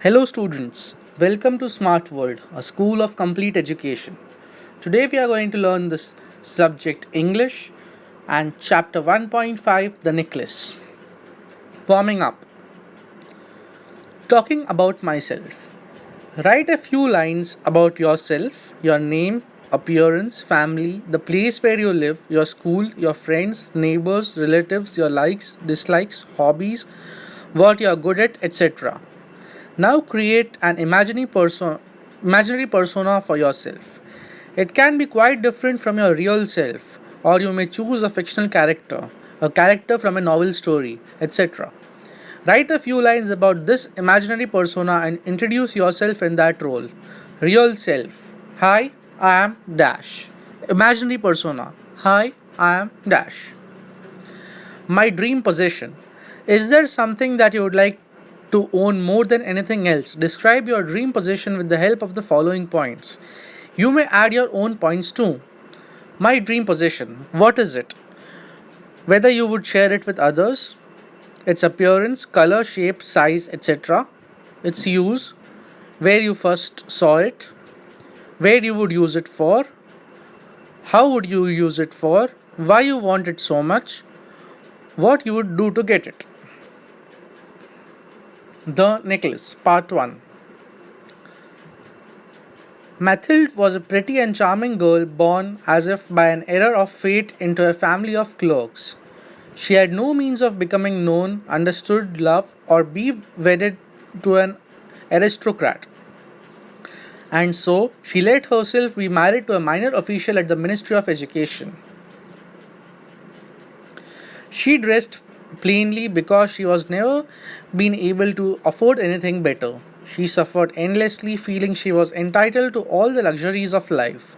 Hello, students. Welcome to Smart World, a school of complete education. Today, we are going to learn this subject English and chapter 1.5 The Necklace. Warming up. Talking about myself. Write a few lines about yourself, your name, appearance, family, the place where you live, your school, your friends, neighbors, relatives, your likes, dislikes, hobbies, what you are good at, etc. Now create an imaginary persona for yourself. It can be quite different from your real self, or you may choose a character from a novel story, etc. Write a few lines about this imaginary persona and introduce yourself in that role. Real self. Hi, I am Dash. Imaginary persona. Hi, I am Dash. My dream possession. Is there something that you would like to own more than anything else? Describe your dream possession with the help of the following points. You may add your own points too. My dream possession. What is it? Whether you would share it with others, its appearance, color, shape, size, etc., its use, where you first saw it, where you would use it for, how would you use it for, why you want it so much, what you would do to get it. The Necklace, Part 1. Mathilde was a pretty and charming girl born as if by an error of fate into a family of clerks. She had no means of becoming known, understood, loved, or be wedded to an aristocrat. And so she let herself be married to a minor official at the Ministry of Education. She dressed plainly because she was never been able to afford anything better. She suffered endlessly, feeling she was entitled to all the luxuries of life.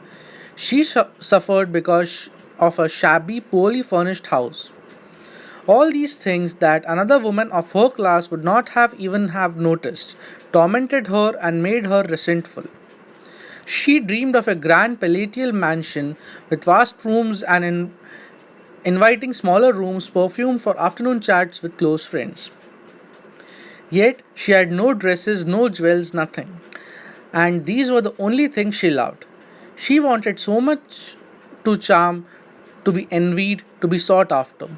She suffered because of a shabby, poorly furnished house. All these things that another woman of her class would not have even have noticed tormented her and made her resentful. She dreamed of a grand palatial mansion with vast rooms and inviting smaller rooms perfumed for afternoon chats with close friends. Yet she had no dresses, no jewels, nothing. And these were the only things she loved. She wanted so much to charm, to be envied, to be sought after.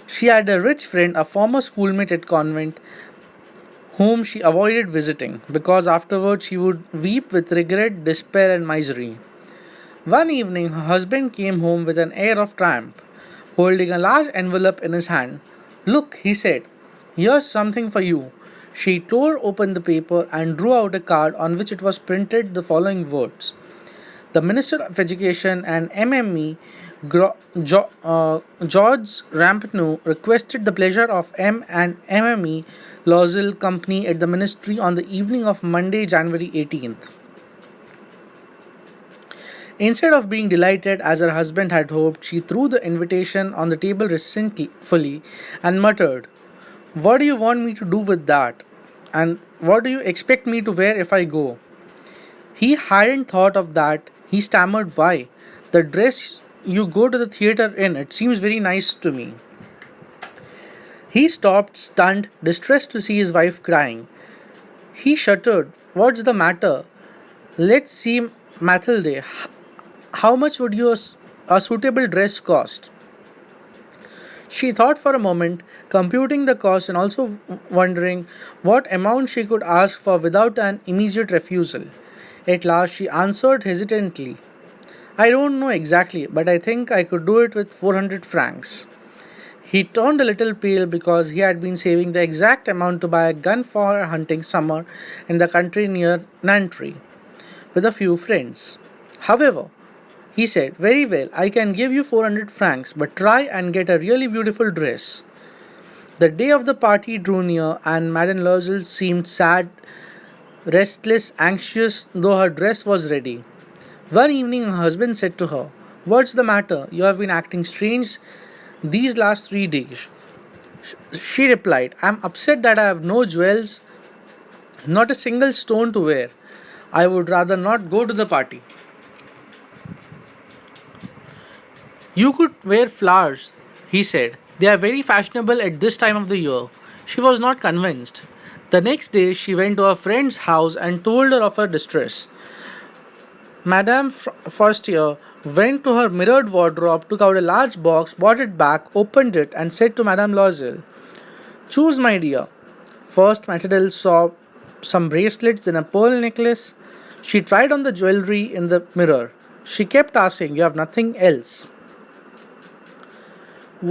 She had a rich friend, a former schoolmate at convent, whom she avoided visiting because afterward she would weep with regret, despair, and misery. One evening, her husband came home with an air of triumph, holding a large envelope in his hand. Look, he said, here's something for you. She tore open the paper and drew out a card on which it was printed the following words: The Minister of Education and MME George Rampenou requested the pleasure of M and MME Lozil Company at the Ministry on the evening of Monday, January 18th. Instead of being delighted as her husband had hoped, she threw the invitation on the table resentfully and muttered, What do you want me to do with that? And what do you expect me to wear if I go? He hadn't thought of that. He stammered, Why? The dress you go to the theatre in, it seems very nice to me. He stopped, stunned, distressed to see his wife crying. He shuddered. What's the matter? Let's see, Mathilde. How much would a suitable dress cost? She thought for a moment, computing the cost and also wondering what amount she could ask for without an immediate refusal. At last, she answered hesitantly, I don't know exactly, but I think I could do it with 400 francs. He turned a little pale because he had been saving the exact amount to buy a gun for a hunting summer in the country near Nantes with a few friends. However, he said, Very well, I can give you 400 francs, but try and get a really beautiful dress. The day of the party drew near, and Madame Loisel seemed sad, restless, anxious, though her dress was ready. One evening, her husband said to her, What's the matter? You have been acting strange these last 3 days. She replied, I am upset that I have no jewels, not a single stone to wear. I would rather not go to the party. You could wear flowers, he said. They are very fashionable at this time of the year. She was not convinced. The next day, she went to her friend's house and told her of her distress. Madame Forestier went to her mirrored wardrobe, took out a large box, brought it back, opened it, and said to Madame Loisel, "Choose, my dear." First, Mathilde saw some bracelets and a pearl necklace. She tried on the jewelry in the mirror. She kept asking, "You have nothing else?"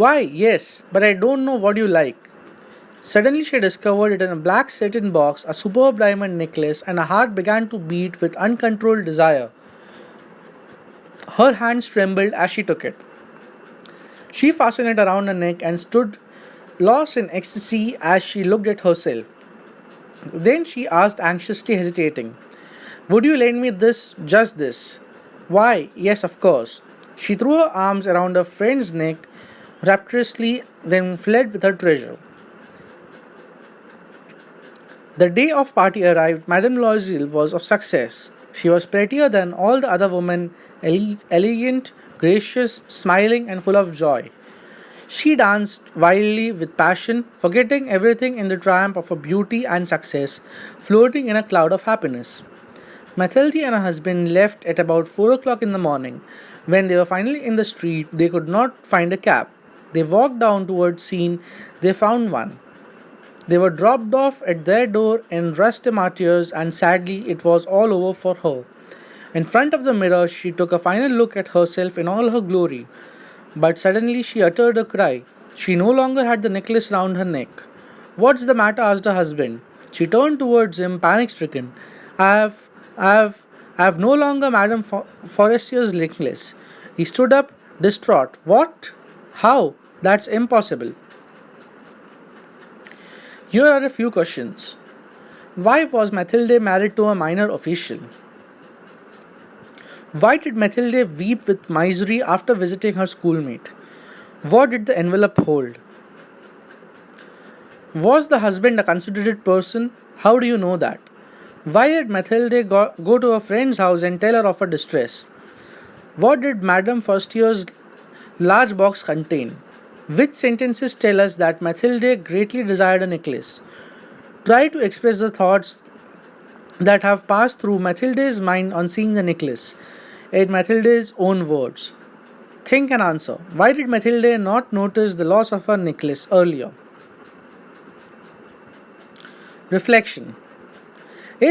"Why, yes, but I don't know what you like." Suddenly, she discovered it in a black satin box, a superb diamond necklace, and her heart began to beat with uncontrolled desire. Her hands trembled as she took it. She fastened it around her neck and stood lost in ecstasy as she looked at herself. Then she asked, anxiously hesitating, "Would you lend me this, just this?" "Why, yes, of course." She threw her arms around her friend's neck rapturously, then fled with her treasure. The day of party arrived. Madame Loisel was a success. She was prettier than all the other women, elegant, gracious, smiling, and full of joy. She danced wildly with passion, forgetting everything in the triumph of her beauty and success, floating in a cloud of happiness. Mathilde and her husband left at about 4 o'clock in the morning. When they were finally in the street, they could not find a cab. They walked down towards Seine. They found one. They were dropped off at their door in rust martyrs, and sadly, it was all over for her. In front of the mirror, she took a final look at herself in all her glory. But suddenly she uttered a cry. She no longer had the necklace round her neck. "What's the matter?" asked her husband. She turned towards him, panic stricken. I have no longer Madame Forestier's necklace." He stood up, distraught. "What? How? That's impossible." Here are a few questions. Why was Mathilde married to a minor official? Why did Mathilde weep with misery after visiting her schoolmate? What did the envelope hold? Was the husband a considerate person? How do you know that? Why did Mathilde go to her friend's house and tell her of her distress? What did Madame Forestier's large box contain? Which sentences tell us that Mathilde greatly desired a necklace? Try to express the thoughts that have passed through Mathilde's mind on seeing the necklace, in Mathilde's own words. Think and answer. Why did Mathilde not notice the loss of her necklace earlier? Reflection.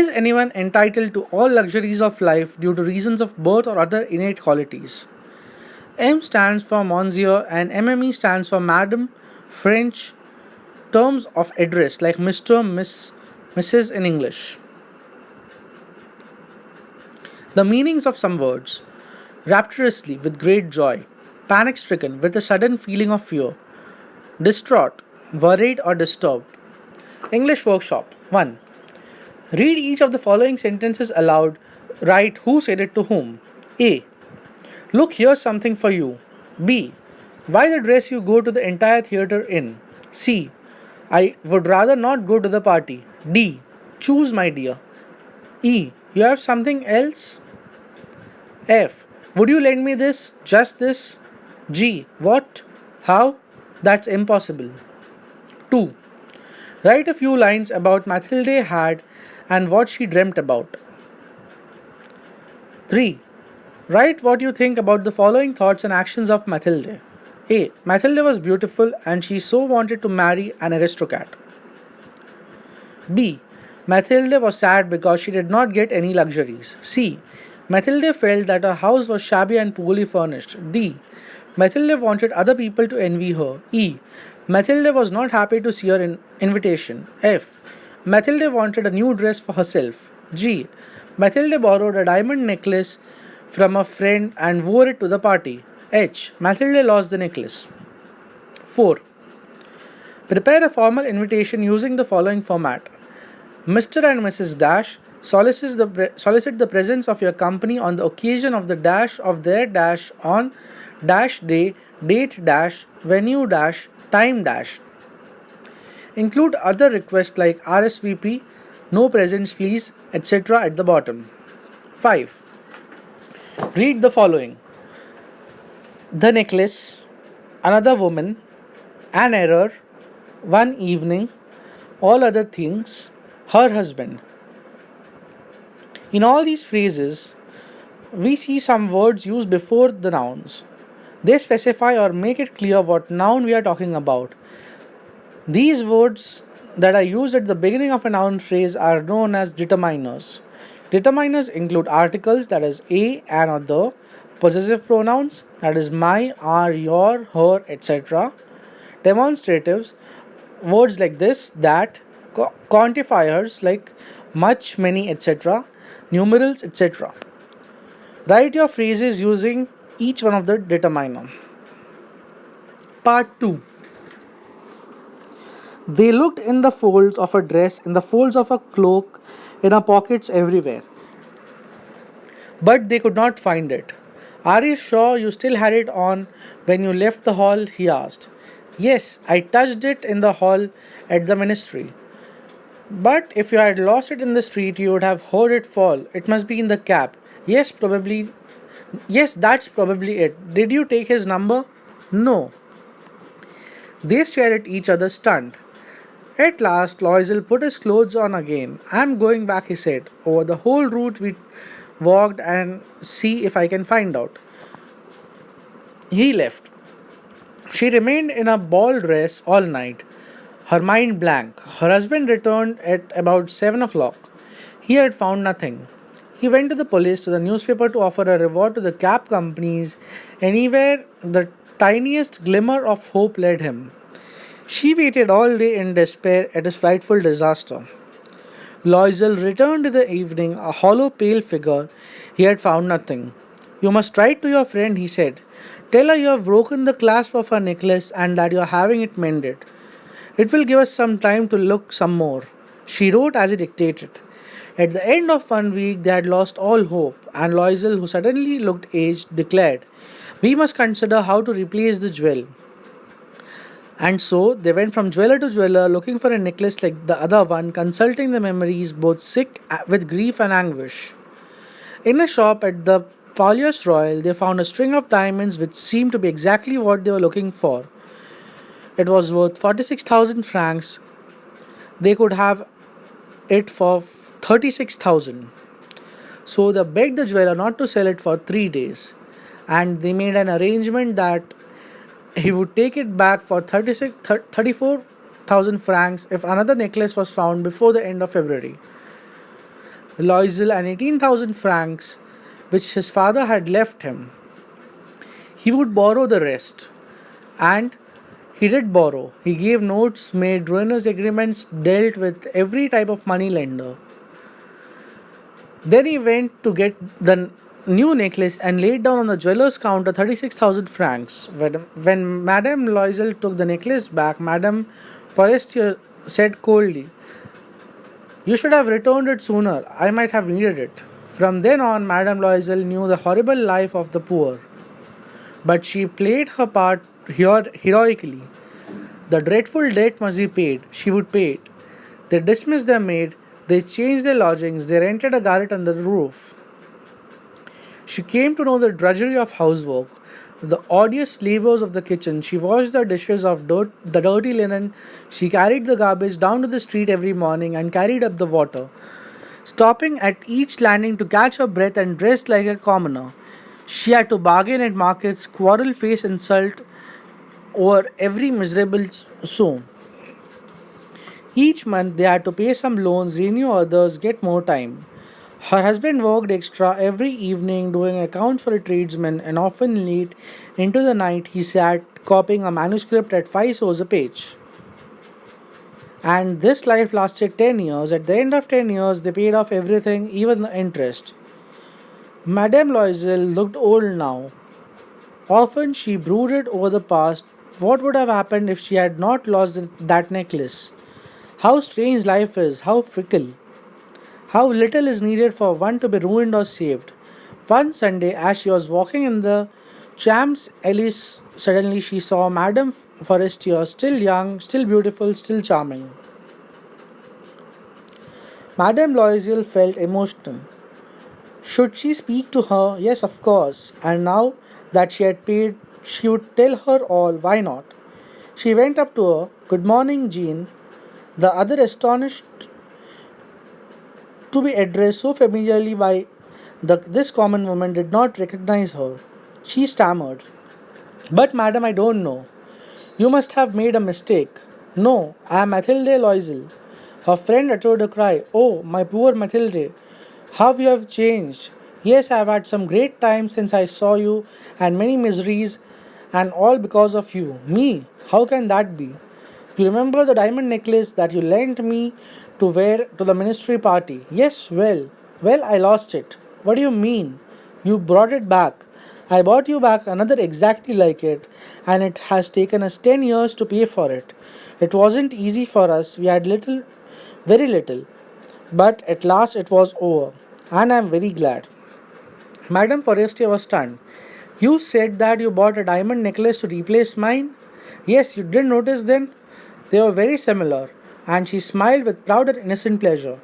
Is anyone entitled to all luxuries of life due to reasons of birth or other innate qualities? M stands for Monsieur and MME stands for Madam, French terms of address like Mr., Miss, Mrs. in English. The meanings of some words: rapturously, with great joy; panic stricken, with a sudden feeling of fear; distraught, worried, or disturbed. English workshop 1. Read each of the following sentences aloud. Write who said it to whom. A. Look, here's something for you. B. Why the dress you go to the entire theatre in? C. I would rather not go to the party. D. Choose, my dear. E. You have something else? F. Would you lend me this? Just this? G. What? How? That's impossible. 2. Write a few lines about Mathilde had and what she dreamt about. 3. Write what you think about the following thoughts and actions of Mathilde. A. Mathilde was beautiful and she so wanted to marry an aristocrat. B. Mathilde was sad because she did not get any luxuries. C. Mathilde felt that her house was shabby and poorly furnished. D. Mathilde wanted other people to envy her. E. Mathilde was not happy to see her invitation. F. Mathilde wanted a new dress for herself. G. Mathilde borrowed a diamond necklace from a friend and wore it to the party. H. Mathilde lost the necklace. 4. Prepare a formal invitation using the following format. Mr. and Mrs. Dash solicit the presence of your company on the occasion of the dash of their dash on dash day, date dash, venue dash, time dash. Include other requests like RSVP, no presents please, etc. at the bottom. 5. Read the following: the necklace, another woman, an error, one evening, all other things, her husband. In all these phrases, we see some words used before the nouns. They specify or make it clear what noun we are talking about. These words that are used at the beginning of a noun phrase are known as determiners. Determiners include articles, that is a and or the, possessive pronouns, that is my, our, your, her, etc., demonstratives, words like this, that, quantifiers like much, many, etc., numerals, etc. Write your phrases using each one of the determiner. Part 2. They looked in the folds of a dress, in the folds of a cloak, in her pockets everywhere. But they could not find it. Are you sure you still had it on when you left the hall? He asked. Yes, I touched it in the hall at the ministry. But if you had lost it in the street, you would have heard it fall. It must be in the cab. Yes, probably. Yes, that's probably it. Did you take his number? No. They stared at each other stunned. At last, Loisel put his clothes on again. I'm going back, he said, over the whole route we walked and see if I can find out. He left. She remained in a ball dress all night, her mind blank. Her husband returned at about 7 o'clock. He had found nothing. He went to the police, to the newspaper to offer a reward to the cab companies. Anywhere the tiniest glimmer of hope led him. She waited all day in despair at his frightful disaster. Loisel returned in the evening, a hollow, pale figure. He had found nothing. You must write to your friend, he said. Tell her you have broken the clasp of her necklace and that you are having it mended. It will give us some time to look some more. She wrote as he dictated. At the end of 1 week, they had lost all hope, and Loisel, who suddenly looked aged, declared, we must consider how to replace the jewel. And so they went from jeweler to jeweler looking for a necklace like the other one, consulting the memories, both sick with grief and anguish. In a shop at the Palais Royal, they found a string of diamonds which seemed to be exactly what they were looking for. It was worth 46,000 francs. They could have it for 36,000. So they begged the jeweler not to sell it for 3 days. And they made an arrangement that he would take it back for 34,000 francs if another necklace was found before the end of February. Loisel and 18,000 francs, which his father had left him. He would borrow the rest. And he did borrow. He gave notes, made ruinous agreements, dealt with every type of money lender. Then he went to get the new necklace and laid down on the jeweller's counter 36,000 francs. When Madame Loisel took the necklace back, Madame Forestier said coldly, you should have returned it sooner. I might have needed it. From then on, Madame Loisel knew the horrible life of the poor. But she played her part heroically. The dreadful debt must be paid. She would pay it. They dismissed their maid. They changed their lodgings. They rented a garret under the roof. She came to know the drudgery of housework, the odious labors of the kitchen. She washed the dishes of the dirty linen. She carried the garbage down to the street every morning and carried up the water, stopping at each landing to catch her breath and dressed like a commoner. She had to bargain at markets, quarrel, face insult over every miserable sou. Each month they had to pay some loans, renew others, get more time. Her husband worked extra every evening doing accounts for a tradesman, and often late into the night he sat copying a manuscript at 5 sous a page. And this life lasted 10 years. At the end of 10 years, they paid off everything, even the interest. Madame Loisel looked old now. Often she brooded over the past. What would have happened if she had not lost that necklace? How strange life is, how fickle. How little is needed for one to be ruined or saved. One Sunday, as she was walking in the Champs-Élysées, suddenly she saw Madame Forestier, still young, still beautiful, still charming. Madame Loisel felt emotional. Should she speak to her? Yes, of course. And now that she had paid, she would tell her all. Why not? She went up to her. Good morning, Jean. The other astonished to be addressed so familiarly by this common woman did not recognize her. She stammered, "But, madam, I don't know. You must have made a mistake." "No, I am Mathilde Loisel." Her friend uttered a cry. "Oh, my poor Mathilde, how you have changed. Yes, I have had some great times since I saw you, and many miseries, and all because of you." "Me? How can that be? You remember the diamond necklace that you lent me to wear to the ministry party?" "Yes, well, I lost it." "What do you mean? You brought it back?" "I bought you back another exactly like it, and it has taken us 10 years to pay for it. It wasn't easy for us, we had little, very little, but at last it was over, and I am very glad." Madame Forestier was stunned. "You said that you bought a diamond necklace to replace mine?" "Yes, you didn't notice then? They were very similar." And she smiled with proud and innocent pleasure.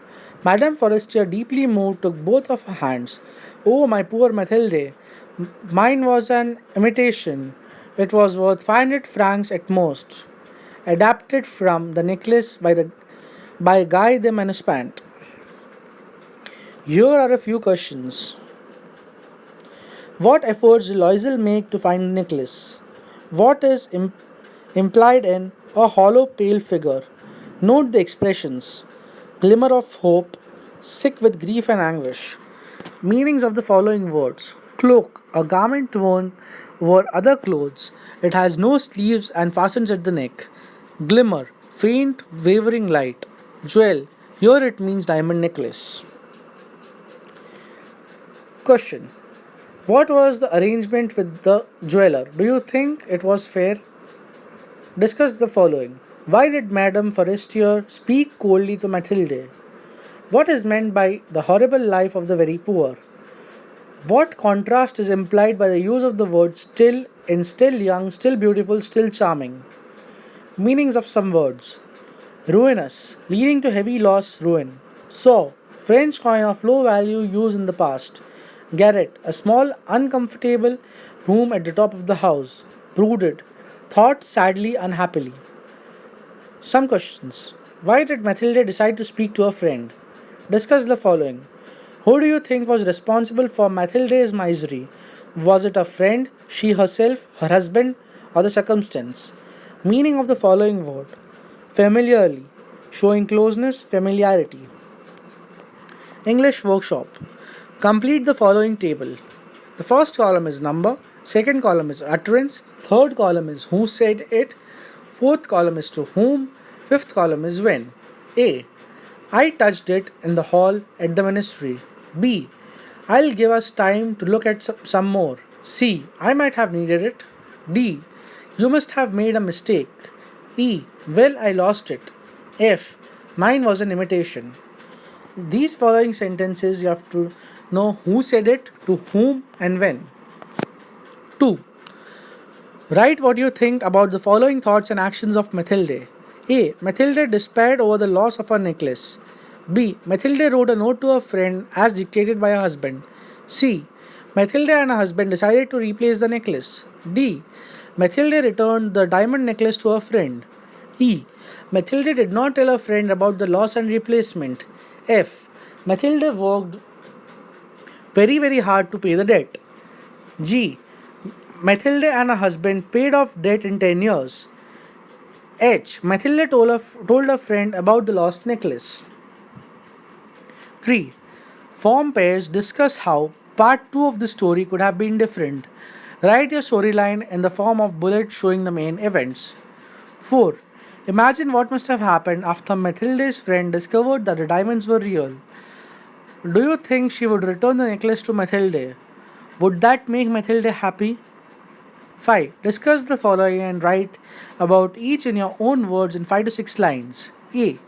Madame Forestier, deeply moved, took both of her hands. "Oh, my poor Mathilde, mine was an imitation. It was worth 500 francs at most, adapted from the necklace by Guy de Manuspant." Here are a few questions. What efforts did Loisel make to find the necklace? What is implied in a hollow pale figure? Note the expressions: glimmer of hope, sick with grief and anguish. Meanings of the following words: cloak, a garment worn over other clothes. It has no sleeves and fastens at the neck. Glimmer, faint, wavering light. Jewel, here it means diamond necklace. Question: what was the arrangement with the jeweler? Do you think it was fair? Discuss the following. Why did Madame Forestier speak coldly to Mathilde? What is meant by the horrible life of the very poor? What contrast is implied by the use of the word still in still young, still beautiful, still charming? Meanings of some words: ruinous, leading to heavy loss, ruin. Saw, French coin of low value used in the past. Garret, a small, uncomfortable room at the top of the house. Brooded, thought sadly, unhappily. Some questions. Why did Mathilde decide to speak to a friend? Discuss the following. Who do you think was responsible for Mathilde's misery? Was it a friend, she herself, her husband, or the circumstance? Meaning of the following word: familiarly, showing closeness, familiarity. English workshop. Complete the following table. The first column is number, second column is utterance, third column is who said it, fourth column is to whom, fifth column is when. A. I touched it in the hall at the ministry. B. I'll give us time to look at some more. C. I might have needed it. D. You must have made a mistake. E. Well, I lost it. F. Mine was an imitation. These following sentences you have to know who said it, to whom, and when. 2. Write what you think about the following thoughts and actions of Mathilde. A. Mathilde despaired over the loss of her necklace. B. Mathilde wrote a note to her friend as dictated by her husband. C. Mathilde and her husband decided to replace the necklace. D. Mathilde returned the diamond necklace to her friend. E. Mathilde did not tell her friend about the loss and replacement. F. Mathilde worked very hard to pay the debt. G. Mathilde and her husband paid off debt in 10 years. H. Mathilde told her friend about the lost necklace. 3. Form pairs discuss how part 2 of the story could have been different. Write your storyline in the form of bullets showing the main events. 4. Imagine what must have happened after Mathilde's friend discovered that the diamonds were real. Do you think she would return the necklace to Mathilde? Would that make Mathilde happy? 5. Discuss the following and write about each in your own words in 5 to 6 lines. A.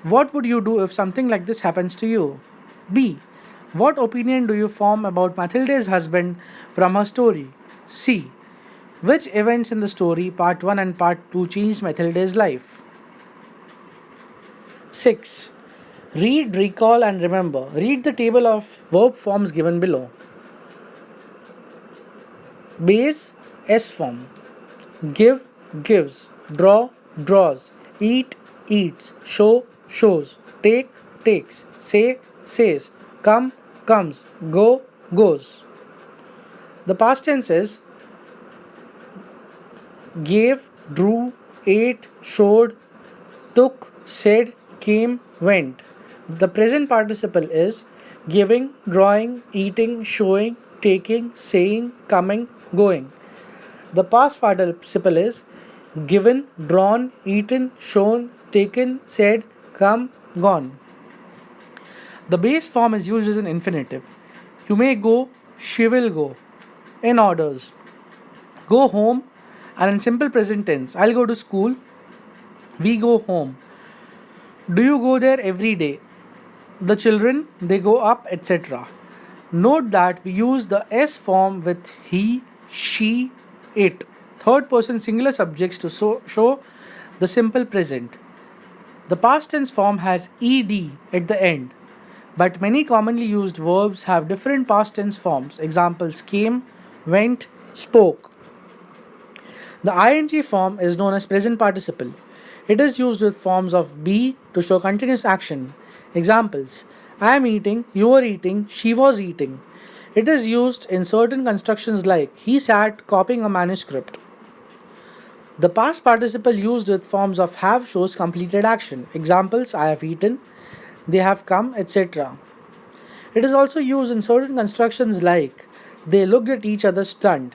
What would you do if something like this happens to you? B. What opinion do you form about Mathilde's husband from her story? C. Which events in the story, part 1 and part 2, changed Mathilde's life? 6. Read, recall, and remember. Read the table of verb forms given below. Base, S form. Give, gives. Draw, draws. Eat, eats. Show, shows. Take, takes. Say, says, come, comes, go, goes. The past tense is gave, drew, ate, showed, took, said, came, went. The present participle is giving, drawing, eating, showing, taking, saying, coming, going. The past participle is given, drawn, eaten, shown, taken, said, come, gone. The base form is used as an infinitive. You may go, she will go. In orders, go home, and in simple present tense, I'll go to school, we go home. Do you go there every day? The children, they go up, etc. Note that we use the S form with he, she, it. Third person singular subjects to show the simple present. The past tense form has ed at the end, but many commonly used verbs have different past tense forms. Examples came, went, spoke. The ing form is known as present participle. It is used with forms of be to show continuous action. Examples I am eating, you are eating, she was eating. It is used in certain constructions like he sat copying a manuscript. The past participle used with forms of have shows completed action. Examples I have eaten, they have come, etc. It is also used in certain constructions like they looked at each other stunned.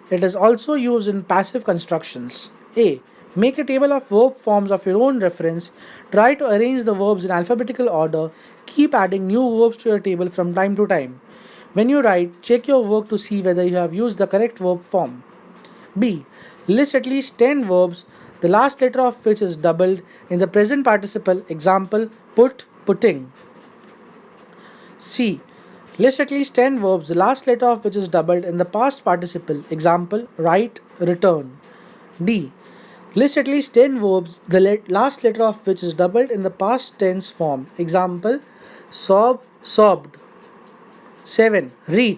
It is also used in passive constructions. A. Make a table of verb forms of your own reference. Try to arrange the verbs in alphabetical order. Keep adding new verbs to your table from time to time. When you write, check your work to see whether you have used the correct verb form. B. List at least 10 verbs, the last letter of which is doubled in the present participle. Example, put, putting. C. List at least 10 verbs, the last letter of which is doubled in the past participle. Example, write, return. D. List at least 10 verbs, the last letter of which is doubled in the past tense form. Example, sob, sobbed. 7. Read.